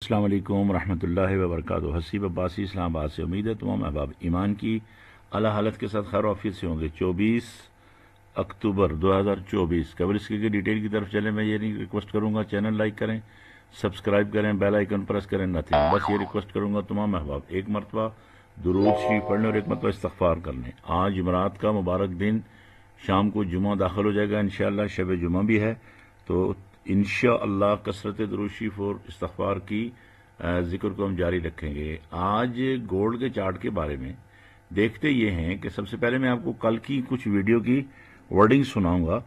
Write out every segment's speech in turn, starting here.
अस्सलाम वालेकुम रहमतुल्लाहि व बरकातुहू। हसीब अब्बासी इस्लामाबाद से। उम्मीद है तमाम अहबाब ईमान की अला हालत के साथ खैर ऑफिस से होंगे। 24 अक्टूबर 2024। कवर इसके डिटेल की तरफ चले। मैं ये नहीं रिक्वेस्ट करूंगा चैनल लाइक करें, सब्सक्राइब करें, बेल आइकन प्रेस करें, नथिंग। बस ये रिक्वेस्ट करूंगा तमाम अहबाब एक मरतबा दुरूद शरीफ पढ़ने और एक मरतबा इस्तग़फ़ार करने। आज जुमरात का मुबारक दिन, शाम को जुमा दाखिल हो जाएगा इंशाअल्लाह। शब जुमा भी है तो इंशाअल्लाह कसरत दुरूद शरीफ और इस्तग़फ़ार की जिक्र को हम जारी रखेंगे। आज गोल्ड के चार्ट के बारे में देखते ये हैं कि सबसे पहले मैं आपको कल की कुछ वीडियो की वर्डिंग सुनाऊंगा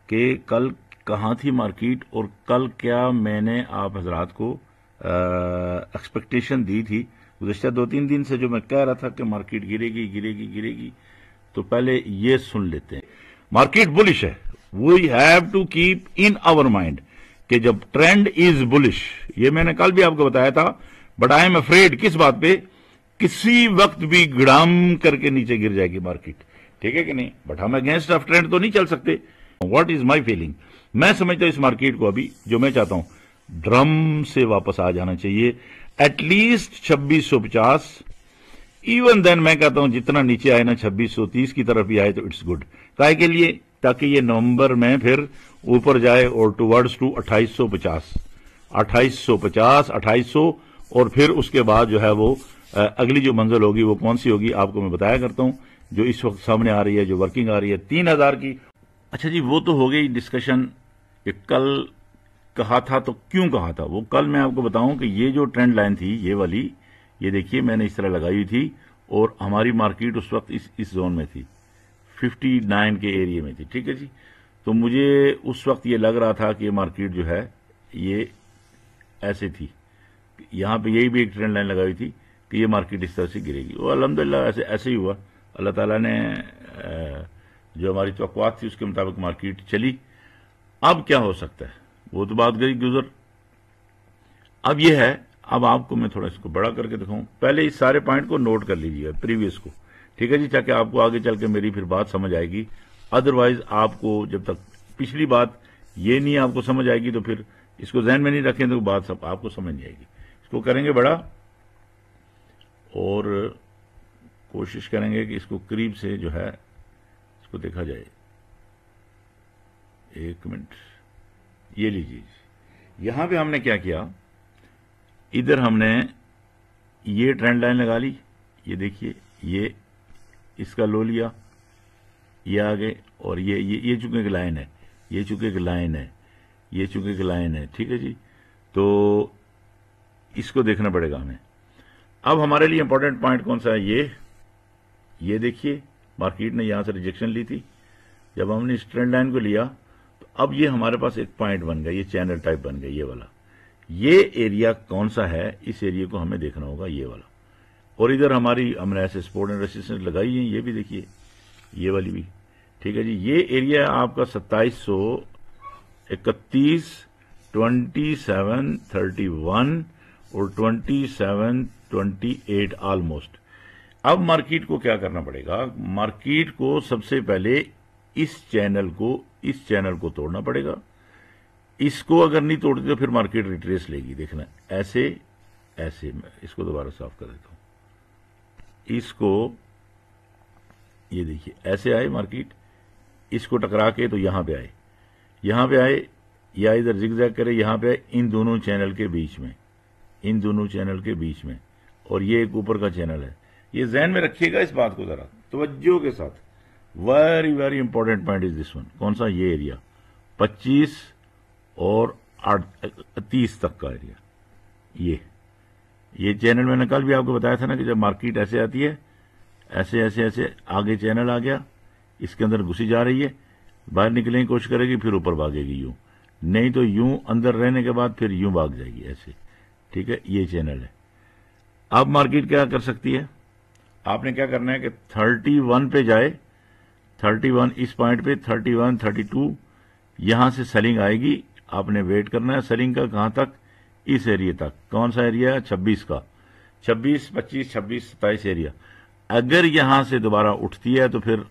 कि कल कहाँ थी मार्केट और कल क्या मैंने आप हजरात को एक्सपेक्टेशन दी थी। गुज़श्ता 2-3 दिन से जो मैं कह रहा था कि मार्केट गिरेगी गिरेगी गिरेगी, तो पहले ये सुन लेते हैं। मार्केट बुलिश है, we have to keep in our mind कि जब ट्रेंड इज बुलिश, ये मैंने कल भी आपको बताया था, बट आई एम अफ्रेड किस बात पे, किसी वक्त भी गड़ाम करके नीचे गिर जाएगी मार्केट, ठीक है कि नहीं। बट हम अगेंस्ट ऑफ ट्रेंड तो नहीं चल सकते। व्हाट इज माई फीलिंग, मैं समझता हूं इस मार्केट को अभी जो मैं चाहता हूं ड्रम से वापस आ जाना चाहिए, एटलीस्ट 2650। इवन देन मैं कहता हूं जितना नीचे आए ना 2630 की तरफ भी आए तो इट्स गुड। काहे के लिए, ताकि ये नवंबर में फिर ऊपर जाए और टुवर्ड्स टू 2850 2800 और फिर उसके बाद जो है वो अगली जो मंजिल होगी वो कौन सी होगी आपको मैं बताया करता हूं, जो इस वक्त सामने आ रही है, जो वर्किंग आ रही है 3000 की। अच्छा जी, वो तो हो गई डिस्कशन कि कल कहा था तो क्यों कहा था। वो कल मैं आपको बताऊं कि ये जो ट्रेंड लाइन थी ये वाली, ये देखिए मैंने इस तरह लगाई हुई थी और हमारी मार्केट उस वक्त इस जोन में थी, 59 के एरिया में थी, ठीक है जी। तो मुझे उस वक्त ये लग रहा था कि ये मार्केट जो है ये ऐसे थी, यहां पे यही भी एक ट्रेंड लाइन लगाई हुई थी कि ये मार्केट इस तरह से गिरेगी। वो अल्हम्दुलिल्लाह ऐसे ही हुआ। अल्लाह ताला ने जो हमारी तवक्कुआत थी उसके मुताबिक मार्केट चली। अब क्या हो सकता है वो तो बात गई गुजर। अब ये है, अब आपको मैं थोड़ा इसको बड़ा करके दिखाऊं। पहले इस सारे पॉइंट को नोट कर लीजिएगा प्रीवियस को, ठीक है जी, ताकि आपको आगे चल के मेरी फिर बात समझ आएगी। अदरवाइज आपको जब तक पिछली बात ये नहीं आपको समझ आएगी तो फिर इसको ज़हन में नहीं रखें तो बात सब आपको समझ नहीं आएगी। इसको करेंगे बड़ा और कोशिश करेंगे कि इसको करीब से जो है इसको देखा जाए। एक मिनट, ये लीजिए। यहां पे हमने क्या किया, इधर हमने ये ट्रेंड लाइन लगा ली, ये देखिए, ये इसका लो लिया, ये आगे, और ये चूंकि एक लाइन है, ये चूंकि एक लाइन है, ये चूंकि एक लाइन है, ठीक है जी। तो इसको देखना पड़ेगा हमें। अब हमारे लिए इंपॉर्टेंट पॉइंट कौन सा है, ये देखिए मार्केट ने यहां से रिजेक्शन ली थी। जब हमने इस ट्रेंड लाइन को लिया तो अब ये हमारे पास एक पॉइंट बन गया, ये चैनल टाइप बन गया, ये वाला। ये एरिया कौन सा है, इस एरिया को हमें देखना होगा, ये वाला। और इधर हमने ऐसे सपोर्ट एंड रेजिस्टेंस लगाई है, ये भी देखिए, ये वाली भी, ठीक है जी। ये एरिया है आपका 2731, 2731 और 2728 ऑलमोस्ट। अब मार्केट को क्या करना पड़ेगा, मार्केट को सबसे पहले इस चैनल को तोड़ना पड़ेगा। इसको अगर नहीं तोड़ते तो फिर मार्केट रिट्रेस लेगी। देखना ऐसे ऐसे, मैं इसको दोबारा साफ कर देता हूं। इसको ये देखिए ऐसे आए मार्केट, इसको टकरा के तो यहां पे आए, या इधर जिगजैग करे, यहां पे आए, इन दोनों चैनल के बीच में, और ये एक ऊपर का चैनल है। ये ज़हन में रखिएगा इस बात को जरा तवज्जो के साथ। Very very important point is this one. कौन सा, ये एरिया 25 और 30 तक का एरिया। ये चैनल मैंने कल भी आपको बताया था ना कि जब मार्केट ऐसे आती है, ऐसे ऐसे ऐसे आगे चैनल आ गया, इसके अंदर घुसी जा रही है, बाहर निकलने की कोशिश करेगी, फिर ऊपर भागेगी यूं, नहीं तो यूं अंदर रहने के बाद फिर यूं भाग जाएगी ऐसे, ठीक है। ये चैनल है। अब मार्केट क्या कर सकती है, आपने क्या करना है कि 31 पे जाए, 31 इस पॉइंट पे, 31, 32 यहां से सेलिंग आएगी। आपने वेट करना है सेलिंग का, कहां तक, इस एरिया तक। कौन सा एरिया है, 26 का, 26, 25, 26, 27 एरिया। अगर यहां से दोबारा उठती है तो फिर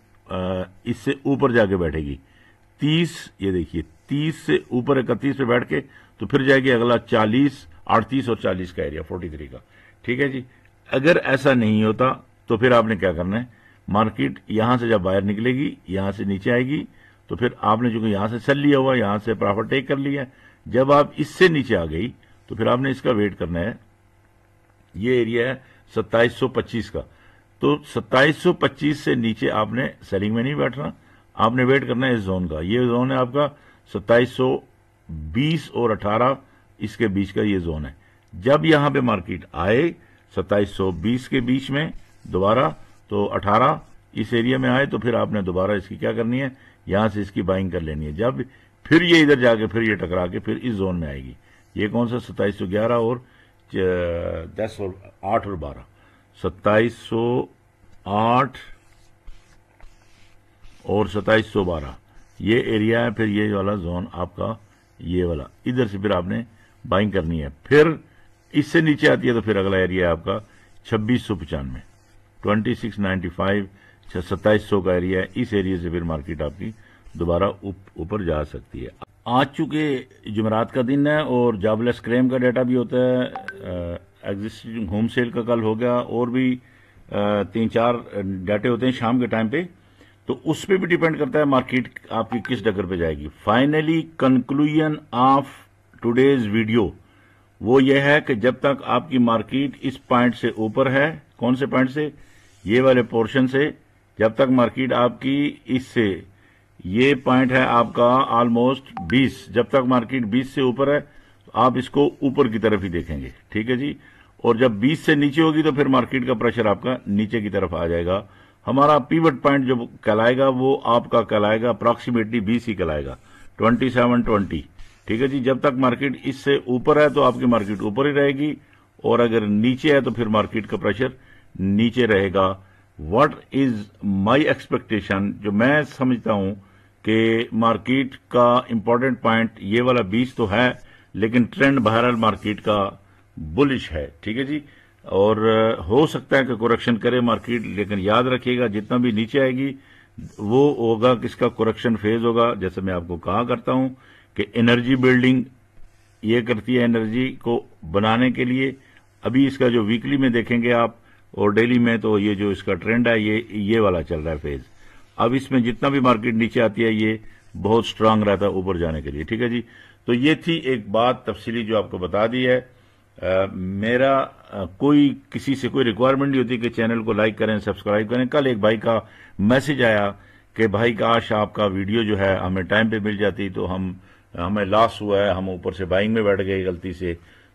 इससे ऊपर जाके बैठेगी 30, ये देखिए 30 से ऊपर 31 पे बैठ के तो फिर जाएगी अगला 40, 38 اور 40 کا ایریا 43 کا. ٹھیک ہے جی. اگر ایسا نہیں ہوتا تو پھر آپ نے کیا کرنا ہے, مارکیٹ یہاں سے جب باہر نکلے گی یہاں سے نیچے آئے گی تو پھر آپ نے چونکہ یہاں سے سیل لیا ہوا, یہاں سے پرافٹ ٹیک کر لیا, جب آپ اس سے نیچے آ گئی تو پھر آپ نے اس کا ویٹ کرنا ہے. یہ ایریا ہے 2725 کا, تو 2725 سے نیچے آپ نے سیلنگ میں نہیں بیٹھنا, آپ نے ویٹ کرنا ہے اس زون کا. یہ زون ہے آپ کا 2720 اور 18 اس کے بیچ کا یہ زون ہے. جب یہاں پہ مارکیٹ آئے 2720 کے بیچ میں دوبارہ تو 18 اس ایریا میں آئے تو پھر آپ نے دوبارہ اس کی کیا کرنی ہے, یہاں سے اس کی بائنگ کر لینی ہے. جب پھر یہ ادھر جا کے پھر یہ ٹکرا کے پھر اس زون میں آئے گی. یہ کون سا 2711 اور 10 اور 8 اور 12, 2708 اور 2712 یہ ایریا ہے. پھر یہ والا زون آپ کا یہ والا ادھر سے پھر آپ نے بائنگ کرنی ہے. پھر اس سے نیچے آتی ہے تو پھر اگلا ایریا ہے آپ کا 2695 2695 2700 کا ایریا ہے. اس ایریا سے پھر مارکیٹ آپ کی دوبارہ اوپر جا سکتی ہے. آج چونکہ جمعرات کا دن ہے اور جاب لیس کلیم کا ڈیٹا بھی ہوتا ہے, ایگزسٹنگ ہوم سیل کا کل ہو گیا, اور بھی 3-4 ڈیٹے ہوتے ہیں شام کے ٹائم پہ, تو اس پہ بھی ڈیپینڈ کرتا ہے مارکیٹ آپ کی کس ڈگر پہ جائے گی. Finally conclusion of today's video وہ یہ ہے کہ جب تک آپ کی مارکیٹ اس پوائنٹ سے اوپر ہے, کون سے پوائنٹ سے, یہ والے پورشن سے, جب تک مارکیٹ آپ کی اس سے, یہ پوائنٹ ہے آپ کا آلموسٹ 20, جب تک مارکیٹ 20 سے اوپر ہے تو آپ اس کو اوپر کی طرف ہی دیکھیں گے. ٹھیک ہے جی. اور جب 20 سے نیچے ہوگی تو پھر مارکیٹ کا پریشر آپ کا نیچے کی طرف آ جائے گا. ہمارا پیوٹ پوائنٹ جو کہلائے گا وہ آپ کا کہلائے گا اپراکسیمیٹلی 20 ہی کہلائے گا, 2720. ٹھیک ہے جی. جب تک مارکیٹ اس سے اوپر ہے تو آپ کی مارکیٹ اوپر ہی رہے گی, اور اگر نیچے ہے تو پھر مارکیٹ کا پریشر نیچے رہے گا. واٹ از مائی ایکسپیکٹیشن, جو میں سمجھتا ہوں کہ مارکیٹ کا امپورٹنٹ پوائنٹ یہ والا 20 تو ہے, لیکن ٹرینڈ بہرحال مارکیٹ کا بلش ہے. ٹھیک ہے جی. اور ہو سکتا ہے کہ کریکشن کرے مارکیٹ, لیکن یاد رکھیے گا جتنا بھی نیچے آئے گی وہ ہوگا کس کا کریکشن فیز ہوگا. جیسے میں آپ کو کہا کرتا ہوں کہ انرجی بلڈنگ یہ کرتی ہے انرجی کو بنانے کے لیے. ابھی اس کا جو ویکلی میں دیکھیں گے آپ اور ڈیلی میں, تو یہ جو اس کا ٹرینڈ ہے یہ والا چل رہا ہے فیز. اب اس میں جتنا بھی مارکیٹ نیچے آتی ہے یہ بہت سٹرانگ رہتا ہے اوپر جانے کے لیے. ٹھیک ہے جی. تو یہ تھی ایک بات تفصیلی جو آپ کو بتا دی ہے. میرا کوئی کسی سے کوئی ریکوائرمنٹ نہیں ہوتی کہ چینل کو لائک کریں, سبسکرائب کریں. کل ایک بھائی کا میسج آیا کہ بھائی کاش آپ کا ویڈیو جو ہے ہمیں ٹائم پہ مل جاتی, تو ہمیں لاس ہوا ہے, ہم اوپر سے بائنگ میں بیٹھ گئے غلطی سے.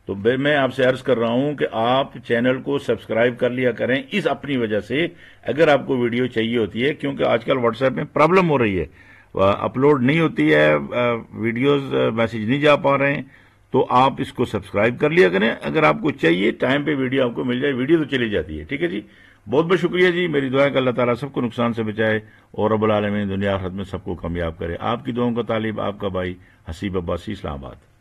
تو میں آپ سے عرض کر رہا ہوں کہ آپ چینل کو سبسکرائب کر لیا کریں اس اپنی وجہ سے, اگر آپ کو ویڈیو چاہیے ہوتی ہے, کیونکہ آج کل واٹس ایپ میں پرابلم ہو رہی ہے, اپلوڈ نہیں ہوتی ہے ویڈیوز, میسج نہیں جا پا رہے ہیں, تو آپ اس کو سبسکرائب کر لیا کریں. اگر آپ کو چاہیے ٹائم پہ ویڈیو آپ کو مل جائے, ویڈیو تو چلی جاتی ہے. ٹھیک ہے جی. بہت بہت شکریہ جی. میری دعا ہے کہ اللہ تعالیٰ سب کو نقصان سے بچائے اور رب العالمین دنیا آخرت میں سب کو کامیاب کرے. آپ کی دعاؤں کا طالب آپ کا بھائی حسیب عباسی, اسلام آباد.